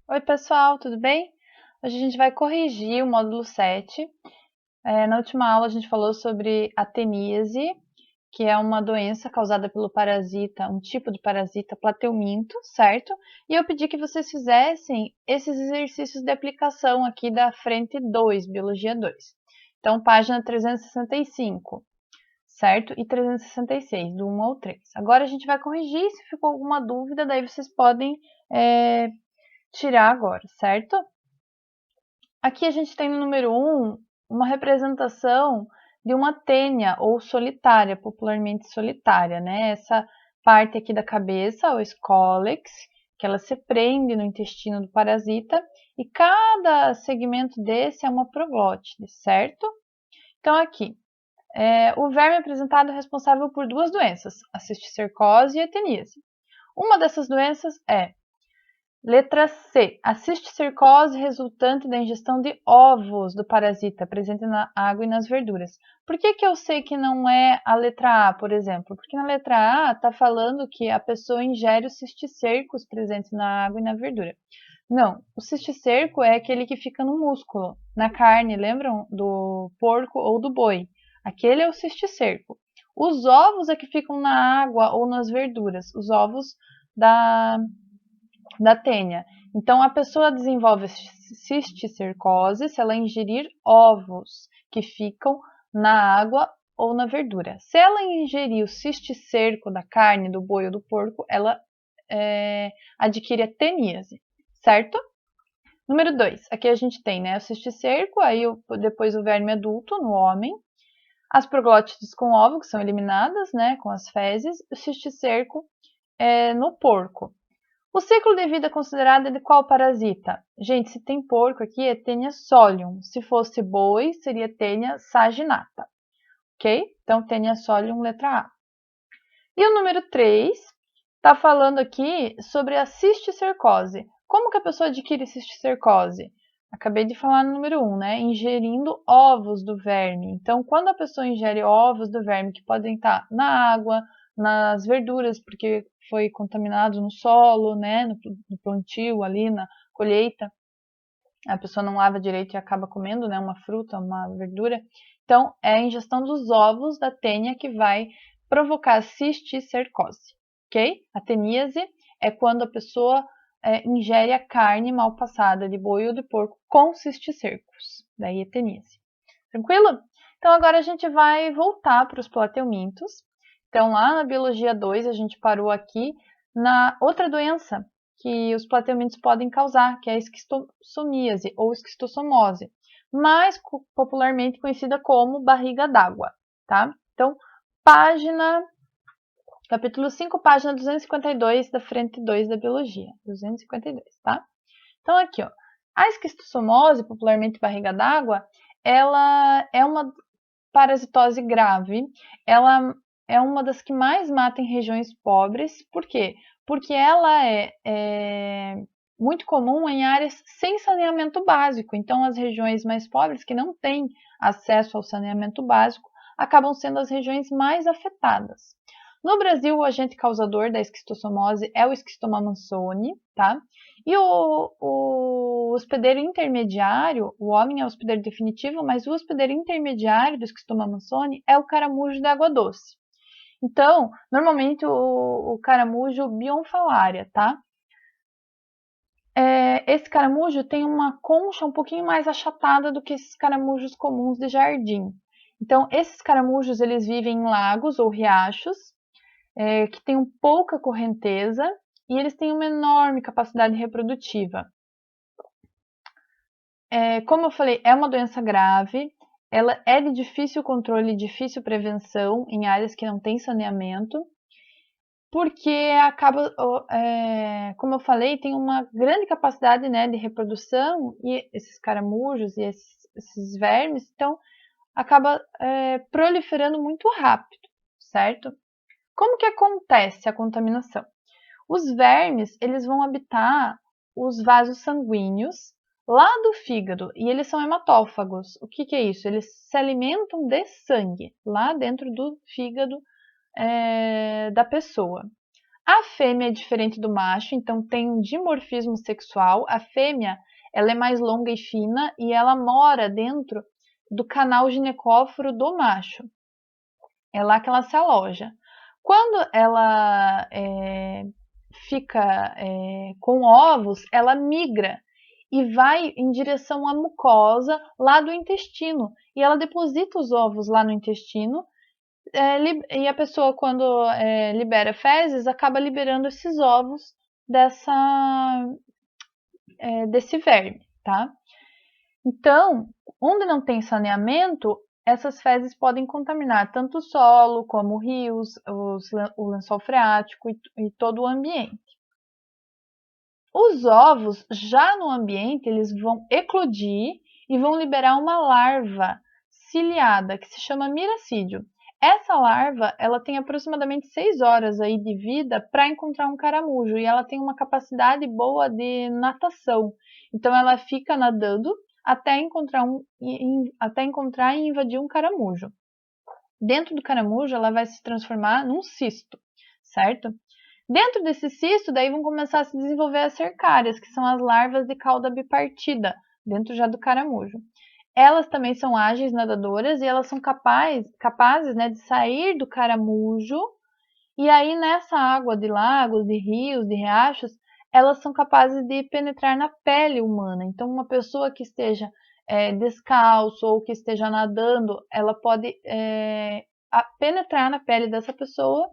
Oi, pessoal, tudo bem? Hoje a gente vai corrigir o módulo 7. Na última aula a gente falou sobre a teníase, que é uma doença causada pelo parasita, um tipo de parasita plateuminto, certo? E eu pedi que vocês fizessem esses exercícios de aplicação aqui da frente 2, Biologia 2. Então, página 365, certo? E 366, do 1 ao 3. Agora a gente vai corrigir, se ficou alguma dúvida, daí vocês podem tirar agora, certo? Aqui a gente tem no número 1 uma representação de uma tênia ou solitária, popularmente solitária, né? Essa parte aqui da cabeça, o escólex, que ela se prende no intestino do parasita, e cada segmento desse é uma proglótide, certo? Então aqui, o verme apresentado é responsável por duas doenças, a cisticercose e a teníase. Uma dessas doenças é letra C. A cisticercose resultante da ingestão de ovos do parasita presente na água e nas verduras. Por que eu sei que não é a letra A, por exemplo? Porque na letra A está falando que a pessoa ingere os cisticercos presentes na água e na verdura. Não, o cisticerco é aquele que fica no músculo, na carne, lembram? Do porco ou do boi. Aquele é o cisticerco. Os ovos é que ficam na água ou nas verduras. Os ovos da tênia. Então, a pessoa desenvolve cisticercose se ela ingerir ovos que ficam na água ou na verdura. Se ela ingerir o cisticerco da carne, do boi ou do porco, ela adquire a teníase, certo? Número 2, aqui a gente tem, né, o cisticerco, aí depois o verme adulto no homem, as proglótides com ovo, que são eliminadas, né, com as fezes, o cisticerco no porco. O ciclo de vida considerado é de qual parasita? Gente, se tem porco aqui é Taenia solium. Se fosse boi, seria Taenia saginata. Ok? Então, Taenia solium, letra A. E o número 3 está falando aqui sobre a cisticercose. Como que a pessoa adquire cisticercose? Acabei de falar no número 1, né? Ingerindo ovos do verme. Então, quando a pessoa ingere ovos do verme, que podem estar na água, nas verduras, porque foi contaminado no solo, né? No plantio ali, na colheita, a pessoa não lava direito e acaba comendo, né? Uma fruta, uma verdura. Então, é a ingestão dos ovos da tênia que vai provocar cisticercose, ok? A teníase é quando a pessoa ingere a carne mal passada de boi ou de porco com cisticercos. Daí é teníase. Tranquilo? Então agora a gente vai voltar para os plateumintos. Então lá na biologia 2 a gente parou aqui na outra doença que os plateumintos podem causar, que é a esquistossomíase ou esquistossomose, mais popularmente conhecida como barriga d'água, tá? Então, capítulo 5, página 252 da frente 2 da biologia, 252, tá? Então aqui, ó, a esquistossomose, popularmente barriga d'água, ela é uma parasitose grave, ela é uma das que mais mata em regiões pobres. Por quê? Porque ela é muito comum em áreas sem saneamento básico. Então, as regiões mais pobres, que não têm acesso ao saneamento básico, acabam sendo as regiões mais afetadas. No Brasil, o agente causador da esquistossomose é o Esquistoma mannsoni, tá? E o hospedeiro intermediário, o homem é o hospedeiro definitivo, mas o hospedeiro intermediário do Esquistoma mannsoni é o caramujo de água doce. Então, normalmente o caramujo bionfalaria, tá? Esse caramujo tem uma concha um pouquinho mais achatada do que esses caramujos comuns de jardim. Então, esses caramujos eles vivem em lagos ou riachos, que têm pouca correnteza e eles têm uma enorme capacidade reprodutiva. Como eu falei, é uma doença grave, ela é de difícil controle, difícil prevenção em áreas que não tem saneamento, porque acaba, como eu falei, tem uma grande capacidade, né, de reprodução e esses caramujos e esses vermes, então acaba proliferando muito rápido, certo? Como que acontece a contaminação? Os vermes, eles vão habitar os vasos sanguíneos lá do fígado e eles são hematófagos. O que é isso? Eles se alimentam de sangue lá dentro do fígado da pessoa. A fêmea é diferente do macho, então tem um dimorfismo sexual. A fêmea, ela é mais longa e fina e ela mora dentro do canal ginecóforo do macho. É lá que ela se aloja. Quando ela fica com ovos, ela migra e vai em direção à mucosa lá do intestino. E ela deposita os ovos lá no intestino. E a pessoa, quando libera fezes, acaba liberando esses ovos desse verme, tá? Então, onde não tem saneamento, essas fezes podem contaminar tanto o solo, como rios, o lençol freático e todo o ambiente. Os ovos, já no ambiente, eles vão eclodir e vão liberar uma larva ciliada, que se chama miracídio. Essa larva, ela tem aproximadamente 6 horas aí de vida para encontrar um caramujo e ela tem uma capacidade boa de natação. Então ela fica nadando até encontrar e invadir um caramujo. Dentro do caramujo, ela vai se transformar num cisto, certo? Dentro desse cisto, daí vão começar a se desenvolver as cercárias, que são as larvas de cauda bipartida, dentro já do caramujo. Elas também são ágeis nadadoras e elas são capazes, né, de sair do caramujo e aí nessa água de lagos, de rios, de riachos, elas são capazes de penetrar na pele humana. Então, uma pessoa que esteja descalço ou que esteja nadando, ela pode penetrar na pele dessa pessoa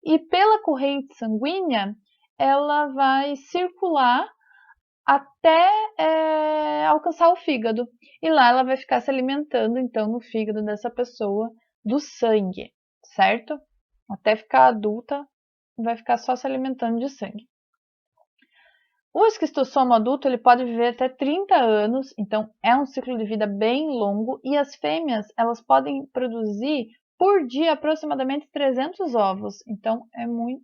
e pela corrente sanguínea ela vai circular até alcançar o fígado. E lá ela vai ficar se alimentando, então, no fígado dessa pessoa, do sangue, certo? Até ficar adulta, vai ficar só se alimentando de sangue. O esquistossomo adulto ele pode viver até 30 anos, então é um ciclo de vida bem longo, e as fêmeas elas podem produzir por dia aproximadamente 300 ovos, então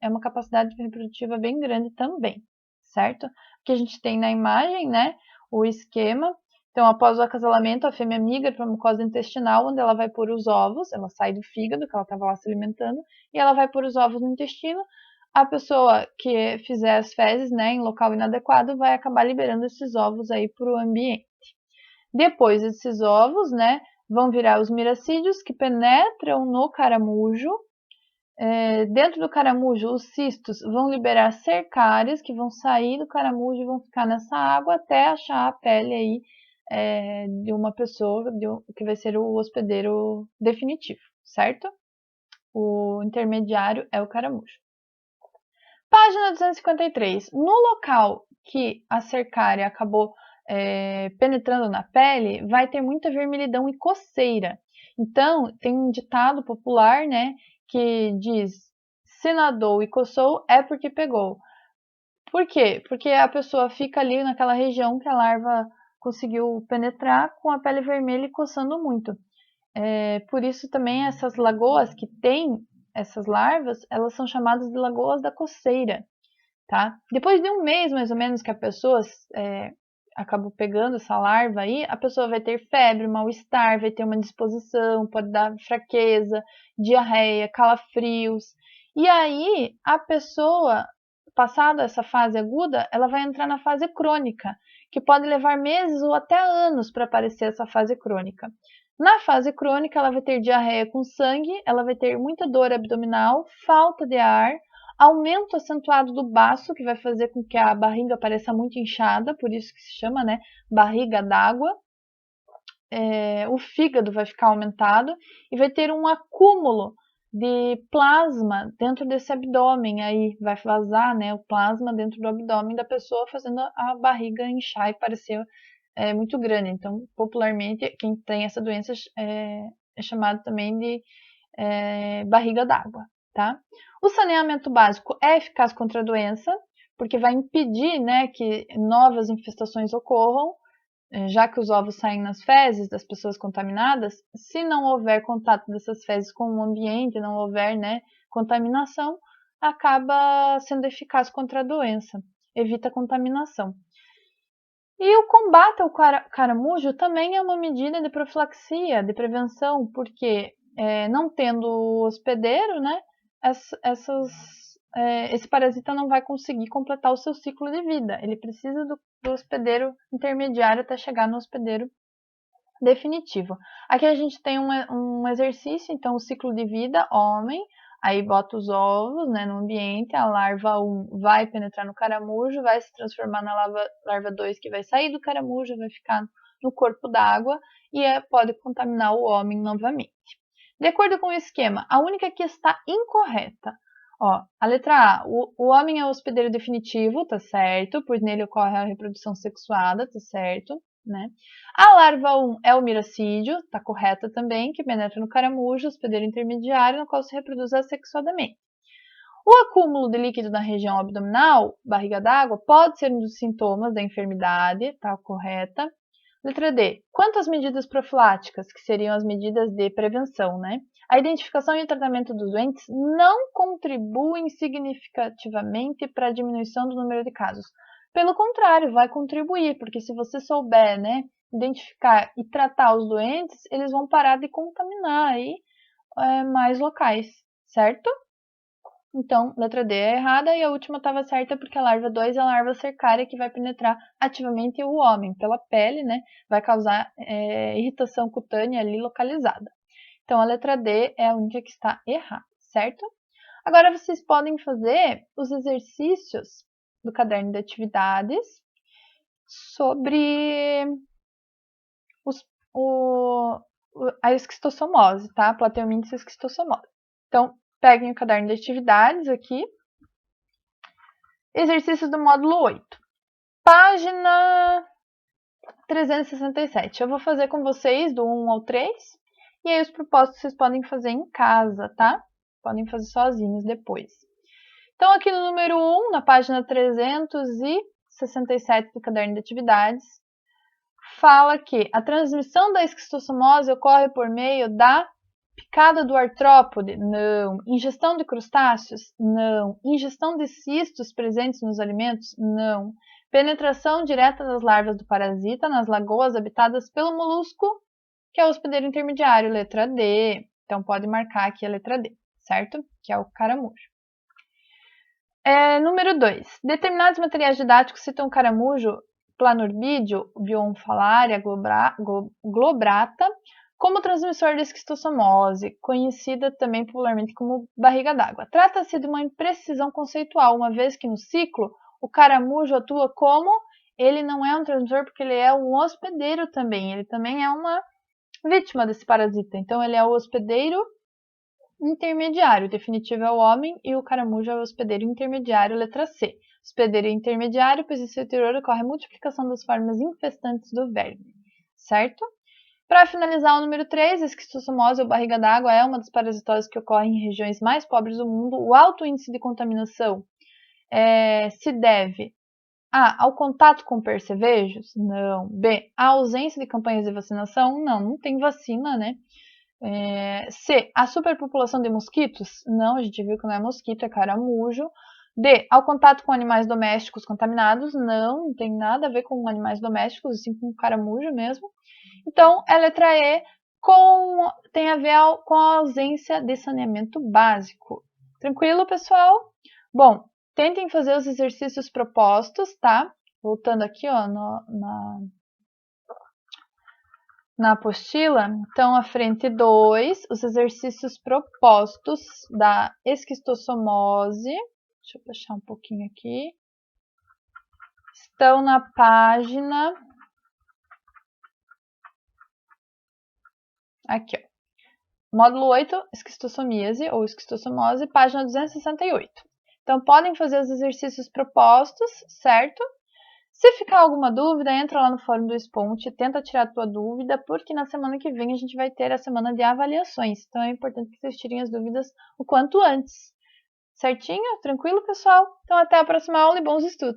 é uma capacidade reprodutiva bem grande também, certo? Aqui a gente tem na imagem, né, o esquema. Então, após o acasalamento, a fêmea migra para a mucosa intestinal, onde ela vai pôr os ovos, ela sai do fígado, que ela estava lá se alimentando, e ela vai pôr os ovos no intestino. A pessoa que fizer as fezes, né, em local inadequado, vai acabar liberando esses ovos aí para o ambiente. Depois, esses ovos, né, vão virar os miracídios, que penetram no caramujo. Dentro do caramujo, os cistos vão liberar cercárias, que vão sair do caramujo e vão ficar nessa água até achar a pele aí de uma pessoa, que vai ser o hospedeiro definitivo, certo? O intermediário é o caramujo. Página 253. No local que a cercária acabou penetrando na pele, vai ter muita vermelhidão e coceira. Então, tem um ditado popular, né, que diz: se nadou e coçou, é porque pegou. Por quê? Porque a pessoa fica ali naquela região que a larva conseguiu penetrar com a pele vermelha e coçando muito. Por isso também essas lagoas que têm essas larvas, elas são chamadas de lagoas da coceira, tá? Depois de um mês, mais ou menos, que a pessoa acabou pegando essa larva aí, a pessoa vai ter febre, mal-estar, vai ter uma indisposição, pode dar fraqueza, diarreia, calafrios. E aí, a pessoa, passada essa fase aguda, ela vai entrar na fase crônica, que pode levar meses ou até anos para aparecer essa fase crônica. Na fase crônica, ela vai ter diarreia com sangue, ela vai ter muita dor abdominal, falta de ar, aumento acentuado do baço, que vai fazer com que a barriga pareça muito inchada, por isso que se chama, né, barriga d'água. O fígado vai ficar aumentado e vai ter um acúmulo de plasma dentro desse abdômen, aí vai vazar, né, o plasma dentro do abdômen da pessoa, fazendo a barriga inchar e parecer muito grande. Então, popularmente, quem tem essa doença é chamado também de barriga d'água, tá? O saneamento básico é eficaz contra a doença, porque vai impedir, né, que novas infestações ocorram, já que os ovos saem nas fezes das pessoas contaminadas. Se não houver contato dessas fezes com o ambiente, não houver, né, contaminação, acaba sendo eficaz contra a doença, evita a contaminação. E o combate ao caramujo também é uma medida de profilaxia, de prevenção, porque não tendo hospedeiro, né, esse parasita não vai conseguir completar o seu ciclo de vida. Ele precisa do hospedeiro intermediário até chegar no hospedeiro definitivo. Aqui a gente tem um exercício, então o ciclo de vida, homem, aí bota os ovos, né, no ambiente, a larva 1 vai penetrar no caramujo, vai se transformar na larva 2, que vai sair do caramujo, vai ficar no corpo d'água e pode contaminar o homem novamente. De acordo com o esquema, a única que está incorreta, ó, a letra A, o homem é o hospedeiro definitivo, tá certo, pois nele ocorre a reprodução sexuada, tá certo, né? A larva 1 é o miracídio, tá correta também, que penetra no caramujo, hospedeiro intermediário, no qual se reproduz assexuadamente. O acúmulo de líquido na região abdominal, barriga d'água, pode ser um dos sintomas da enfermidade, tá correta. Letra D. Quanto às medidas profiláticas, que seriam as medidas de prevenção, né? A identificação e o tratamento dos doentes não contribuem significativamente para a diminuição do número de casos. Pelo contrário, vai contribuir, porque se você souber, né, identificar e tratar os doentes, eles vão parar de contaminar aí, mais locais, certo? Então, letra D é errada e a última estava certa porque a larva 2 é a larva cercária que vai penetrar ativamente o homem pela pele, né? Vai causar irritação cutânea ali localizada. Então, a letra D é a única que está errada, certo? Agora, vocês podem fazer os exercícios do caderno de atividades sobre a esquistossomose, tá? Plateumintes esquistossomose. Então, peguem o caderno de atividades aqui. Exercícios do módulo 8. Página 367. Eu vou fazer com vocês do 1 ao 3. E aí os propósitos vocês podem fazer em casa, tá? Podem fazer sozinhos depois. Então, aqui no número 1, na página 367 do caderno de atividades, fala que a transmissão da esquistossomose ocorre por meio da picada do artrópode? Não. Ingestão de crustáceos? Não. Ingestão de cistos presentes nos alimentos? Não. Penetração direta das larvas do parasita nas lagoas habitadas pelo molusco, que é o hospedeiro intermediário, letra D. Então, pode marcar aqui a letra D, certo? Que é o caramujo. Número 2. Determinados materiais didáticos citam o caramujo, Planorbídeo, Bionfalaria globrata, como transmissor de esquistossomose, conhecida também popularmente como barriga d'água. Trata-se de uma imprecisão conceitual, uma vez que no ciclo o caramujo atua como ele não é um transmissor porque ele é um hospedeiro também, ele também é uma vítima desse parasita. Então ele é o hospedeiro intermediário, o definitivo é o homem e o caramujo é o hospedeiro intermediário, letra C. Hospedeiro intermediário, pois em seu interior ocorre a multiplicação das formas infestantes do verme, certo? Para finalizar, o número 3, a esquistossomose ou barriga d'água é uma das parasitoses que ocorre em regiões mais pobres do mundo. O alto índice de contaminação se deve A, ao contato com percevejos? Não. B, à ausência de campanhas de vacinação? Não tem vacina, né? C, a superpopulação de mosquitos? Não, a gente viu que não é mosquito, é caramujo. D, ao contato com animais domésticos contaminados? Não tem nada a ver com animais domésticos, assim com caramujo mesmo. Então, a letra E tem a ver com a ausência de saneamento básico. Tranquilo, pessoal? Bom, tentem fazer os exercícios propostos, tá? Voltando aqui, ó, na apostila. Então, a frente 2, os exercícios propostos da esquistossomose. Deixa eu baixar um pouquinho aqui. Estão na página... Aqui, ó. Módulo 8, esquistossomíase ou esquistossomose, página 268. Então, podem fazer os exercícios propostos, certo? Se ficar alguma dúvida, entra lá no fórum do Sponte, tenta tirar a tua dúvida, porque na semana que vem a gente vai ter a semana de avaliações. Então, é importante que vocês tirem as dúvidas o quanto antes. Certinho? Tranquilo, pessoal? Então, até a próxima aula e bons estudos!